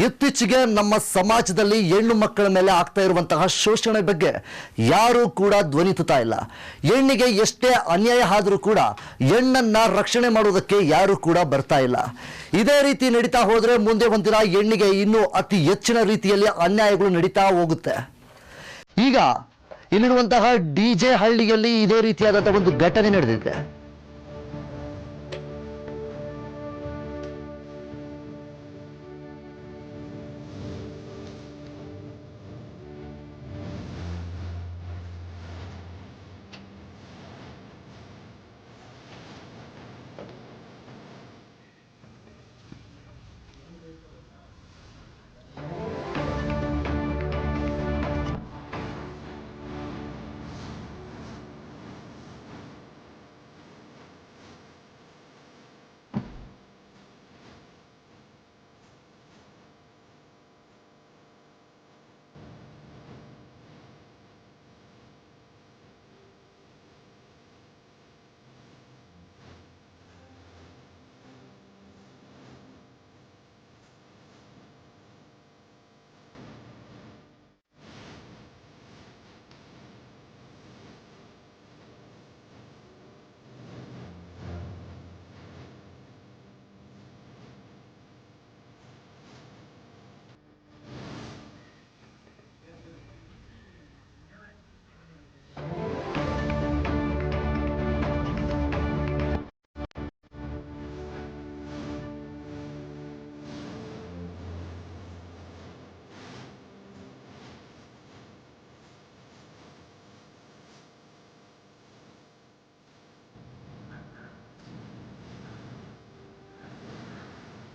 ಇತ್ತೀಚೆಗೆ ನಮ್ಮ ಸಮಾಜದಲ್ಲಿ ಹೆಣ್ಣು ಮಕ್ಕಳ ಮೇಲೆ ಆಗ್ತಾ ಇರುವಂತಹ ಶೋಷಣೆ ಬಗ್ಗೆ ಯಾರೂ ಕೂಡ ಧ್ವನಿತುತ್ತಾ ಇಲ್ಲ. ಹೆಣ್ಣಿಗೆ ಎಷ್ಟೇ ಅನ್ಯಾಯ ಆದರೂ ಕೂಡ ಹೆಣ್ಣನ್ನ ರಕ್ಷಣೆ ಮಾಡುವುದಕ್ಕೆ ಯಾರೂ ಕೂಡ ಬರ್ತಾ ಇಲ್ಲ. ಇದೇ ರೀತಿ ನಡೀತಾ ಹೋದ್ರೆ ಮುಂದೆ ಒಂದಿನ ಹೆಣ್ಣಿಗೆ ಇನ್ನೂ ಅತಿ ಹೆಚ್ಚಿನ ರೀತಿಯಲ್ಲಿ ಅನ್ಯಾಯಗಳು ನಡೀತಾ ಹೋಗುತ್ತೆ. ಈಗ ಇಲ್ಲಿರುವಂತಹ ಡಿಜೆ ಹಳ್ಳಿಯಲ್ಲಿ ಇದೇ ರೀತಿಯಾದಂತಹ ಒಂದು ಘಟನೆ ನಡೆದಿದೆ.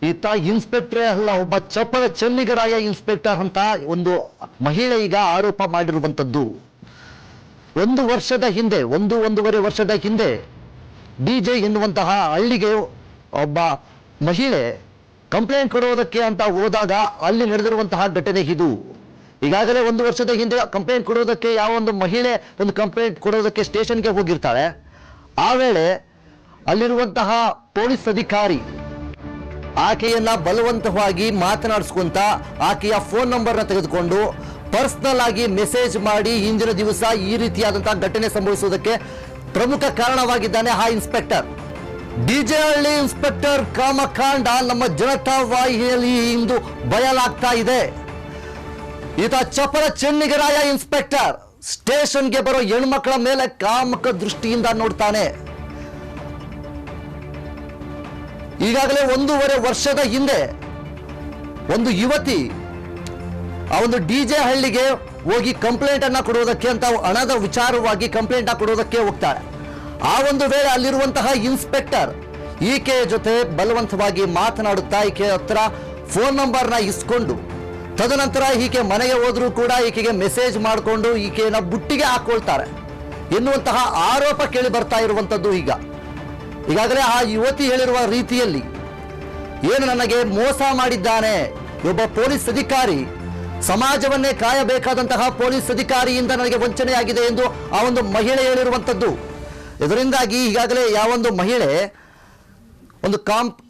ಈತ ಇನ್ಸ್ಪೆಕ್ಟರ್ ಅಲ್ಲ, ಒಬ್ಬ ಚಪ್ಪರ ಚೆನ್ನಿಗರಾಯ ಇನ್ಸ್ಪೆಕ್ಟರ್ ಅಂತ ಒಂದು ಮಹಿಳೆ ಈಗ ಆರೋಪ ಮಾಡಿರುವಂತದ್ದು. ಒಂದೂವರೆ ವರ್ಷದ ಹಿಂದೆ ಡಿಜೆ ಎನ್ನುವಂತಹ ಹಳ್ಳಿಗೆ ಒಬ್ಬ ಮಹಿಳೆ ಕಂಪ್ಲೇಂಟ್ ಕೊಡುವುದಕ್ಕೆ ಅಂತ ಹೋದಾಗ ಅಲ್ಲಿ ನಡೆದಿರುವಂತಹ ಘಟನೆ ಇದು. ಈಗಾಗಲೇ 1 ವರ್ಷದ ಹಿಂದೆ ಕಂಪ್ಲೇಂಟ್ ಕೊಡೋದಕ್ಕೆ ಯಾವ ಒಂದು ಮಹಿಳೆ ಒಂದು ಕಂಪ್ಲೇಂಟ್ ಕೊಡೋದಕ್ಕೆ ಸ್ಟೇಷನ್ಗೆ ಹೋಗಿರ್ತಾಳೆ. ಆ ವೇಳೆ ಅಲ್ಲಿರುವಂತಹ ಪೊಲೀಸ್ ಅಧಿಕಾರಿ ಆಕೆಯನ್ನ ಬಲವಂತವಾಗಿ ಮಾತನಾಡಿಸ್ಕೊಂತ ಆಕೆಯ ಫೋನ್ ನಂಬರ್ನ ತೆಗೆದುಕೊಂಡು ಪರ್ಸನಲ್ ಆಗಿ ಮೆಸೇಜ್ ಮಾಡಿ ಇಂದಿನ ದಿವಸ ಈ ರೀತಿಯಾದಂತಹ ಘಟನೆ ಸಂಭವಿಸುವುದಕ್ಕೆ ಪ್ರಮುಖ ಕಾರಣವಾಗಿದ್ದಾನೆ ಆ ಇನ್ಸ್ಪೆಕ್ಟರ್. ಡಿಜೆ ಹಳ್ಳಿ ಇನ್ಸ್ಪೆಕ್ಟರ್ ಕಾಮಕಾಂಡ ನಮ್ಮ ಜನತಾ ವಾಹಿನಿಯಲ್ಲಿ ಇಂದು ಬಯಲಾಗ್ತಾ ಇದೆ. ಈತ ಚಪಲ ಚೆನ್ನಿಗರಾಯ ಇನ್ಸ್ಪೆಕ್ಟರ್ ಸ್ಟೇಷನ್ಗೆ ಬರೋ ಹೆಣ್ಮಕ್ಳ ಮೇಲೆ ಕಾಮಕ ದೃಷ್ಟಿಯಿಂದ ನೋಡ್ತಾನೆ. ಈಗಾಗಲೇ 1.5 ವರ್ಷದ ಹಿಂದೆ ಒಂದು ಯುವತಿ ಆ ಒಂದು ಡಿಜೆ ಹಳ್ಳಿಗೆ ಹೋಗಿ ಕಂಪ್ಲೇಂಟ್ ಅನ್ನ ಕೊಡುವುದಕ್ಕೆ ಅಂತ ಹಣದ ವಿಚಾರವಾಗಿ ಕಂಪ್ಲೇಂಟ್ ಕೊಡುವುದಕ್ಕೆ ಹೋಗ್ತಾಳೆ. ಆ ಒಂದು ವೇಳೆ ಅಲ್ಲಿರುವಂತಹ ಇನ್ಸ್ಪೆಕ್ಟರ್ ಈಕೆಯ ಜೊತೆ ಬಲವಂತವಾಗಿ ಮಾತನಾಡುತ್ತಾ ಈಕೆ ಹತ್ರ ಫೋನ್ ನಂಬರ್ನ ಇಸ್ಕೊಂಡು ತದನಂತರ ಈಕೆ ಮನೆಗೆ ಹೋದ್ರೂ ಕೂಡ ಈಕೆಗೆ ಮೆಸೇಜ್ ಮಾಡಿಕೊಂಡು ಈಕೆಯನ್ನ ಬುಟ್ಟಿಗೆ ಹಾಕೊಳ್ತಾರೆ ಎನ್ನುವಂತಹ ಆರೋಪ ಕೇಳಿ ಬರ್ತಾ ಇರುವಂತದ್ದು. ಈಗಾಗಲೇ ಆ ಯುವತಿ ಹೇಳಿರುವ ರೀತಿಯಲ್ಲಿ ಏನು ನನಗೆ ಮೋಸ ಮಾಡಿದ್ದಾನೆ ಒಬ್ಬ ಪೊಲೀಸ್ ಅಧಿಕಾರಿ, ಸಮಾಜವನ್ನೇ ಕಾಯಬೇಕಾದಂತಹ ಪೊಲೀಸ್ ಅಧಿಕಾರಿಯಿಂದ ನನಗೆ ವಂಚನೆಯಾಗಿದೆ ಎಂದು ಆ ಒಂದು ಮಹಿಳೆ ಹೇಳಿರುವಂಥದ್ದು. ಇದರಿಂದಾಗಿ ಈಗಾಗಲೇ ಯಾವೊಂದು ಮಹಿಳೆ ಒಂದು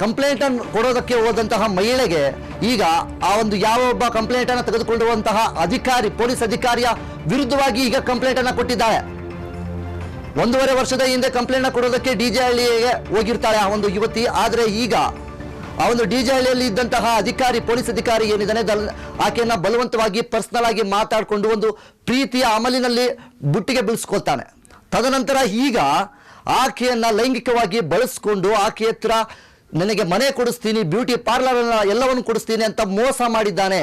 ಕಂಪ್ಲೇಂಟ್ ಅನ್ನು ಕೊಡೋದಕ್ಕೆ ಹೋದಂತಹ ಮಹಿಳೆಗೆ ಈಗ ಆ ಒಂದು ಯಾವ ಒಬ್ಬ ಕಂಪ್ಲೇಂಟ್ ಅನ್ನು ತೆಗೆದುಕೊಂಡಿರುವಂತಹ ಅಧಿಕಾರಿ, ಪೊಲೀಸ್ ಅಧಿಕಾರಿಯ ವಿರುದ್ಧವಾಗಿ ಈಗ ಕಂಪ್ಲೇಂಟ್ ಅನ್ನು ಕೊಟ್ಟಿದ್ದಾಳೆ. 1.5 ವರ್ಷದ ಹಿಂದೆ ಕಂಪ್ಲೇಂಟ್ ಕೊಡೋದಕ್ಕೆ ಡಿಜೆ ಹಳ್ಳಿಗೆ ಹೋಗಿರ್ತಾಳೆ ಆ ಒಂದು ಯುವತಿ. ಆದರೆ ಈಗ ಆ ಒಂದು ಡಿಜೆ ಹಳ್ಳಿಯಲ್ಲಿ ಇದ್ದಂತಹ ಅಧಿಕಾರಿ, ಪೊಲೀಸ್ ಅಧಿಕಾರಿ ಏನಿದ್ದಾನೆ ಆಕೆಯನ್ನ ಬಲವಂತವಾಗಿ ಪರ್ಸನಲ್ ಆಗಿ ಮಾತಾಡಿಕೊಂಡು ಒಂದು ಪ್ರೀತಿಯ ಅಮಲಿನಲ್ಲಿ ಬುಟ್ಟಿಗೆ ಬೀಳಿಸ್ಕೊಳ್ತಾನೆ. ತದನಂತರ ಈಗ ಆಕೆಯನ್ನ ಲೈಂಗಿಕವಾಗಿ ಬಳಸ್ಕೊಂಡು ಆಕೆ ಹತ್ರ ನನಗೆ ಮನೆ ಕೊಡಿಸ್ತೀನಿ, ಬ್ಯೂಟಿ ಪಾರ್ಲರ್ ಎಲ್ಲವನ್ನು ಕೊಡಿಸ್ತೀನಿ ಅಂತ ಮೋಸ ಮಾಡಿದ್ದಾನೆ.